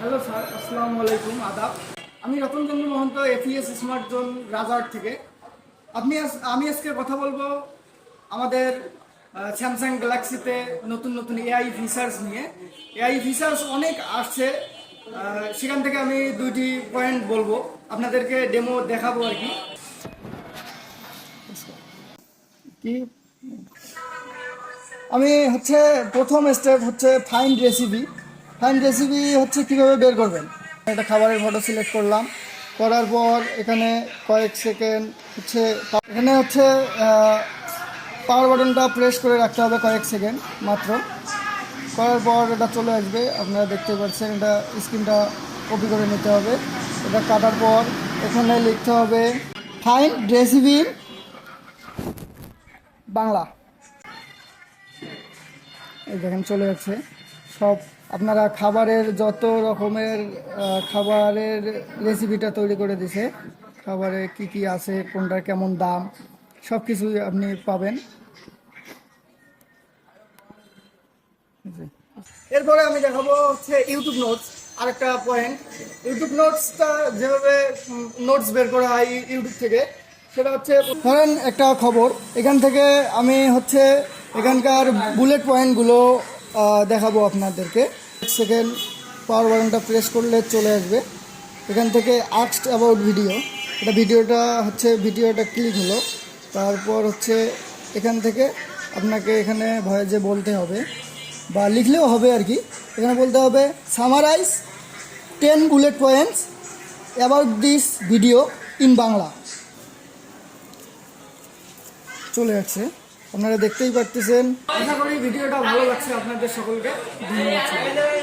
Hello sir, আসসালামু আলাইকুম, আদাব। আমি Ratanchandra Mahanta, FeS smart zone Rajarhat থেকে। আমি আজকে কথা বলবো আমাদের স্যামসাং গ্যালাক্সিতে নতুন নতুন এআই ফিচার্স নিয়ে। এআই ফিচার্স অনেক আসছে, সেখান থেকে আমি দুইটি পয়েন্ট বলবো, আপনাদেরকে ডেমো দেখাবো আর কি। আমি প্রথম স্টেপ ফাইন্ড রেসিপি। হচ্ছে কীভাবে বের করবেন। একটা খাবারের ফটো সিলেক্ট করলাম, করার পর এখানে কয়েক সেকেন্ড এখানে পাওয়ার বাটনটা প্রেস করে রাখতে হবে কয়েক সেকেন্ড মাত্র। করার পর এটা চলে আসবে, আপনারা দেখতে পাচ্ছেন। এটা স্ক্রিনটা কপি করে নিতে হবে। এটা কাটার পর এখানে লিখতে হবে ফাইন্ড রেসিপি বাংলা। এই দেখেন চলে যাচ্ছে সব। আপনারা খাবারের যত রকমের খাবারের রেসিপিটা তৈরি করে দিছে, খাবারে কি কি আছে, কোনটার কেমন দাম, সব কিছুই আপনি পাবেন। এরপরে আমি দেখাবো ইউটিউব নোটস। আরেকটা পয়েন্ট, ইউটিউব নোটসটা যেভাবে নোটস বের করা হয় ইউটিউব থেকে, সেটা ধরেন একটা খবর, এখান থেকে আমি এখানকার বুলেট পয়েন্টগুলো দেখাবো আপনাদেরকে। সেকেন্ড পাওয়ার বাটনটা প্রেস করলে চলে আসবে। এখান থেকে আস্কড অ্যাবাউট ভিডিও, ভিডিওটা ক্লিক হলো। তারপর এখান থেকে আপনাকে এখানে ভয়েসে বলতে হবে বা লিখলেও হবে আর কি। এখানে বলতে হবে summarise 10 bullet points about this video in Bangla. চলে যাচ্ছে, আপনারা দেখতেই পারতেছেন। আশা করি ভিডিওটা ভালো লাগছে আপনাদের সকলকে। ধন্যবাদ।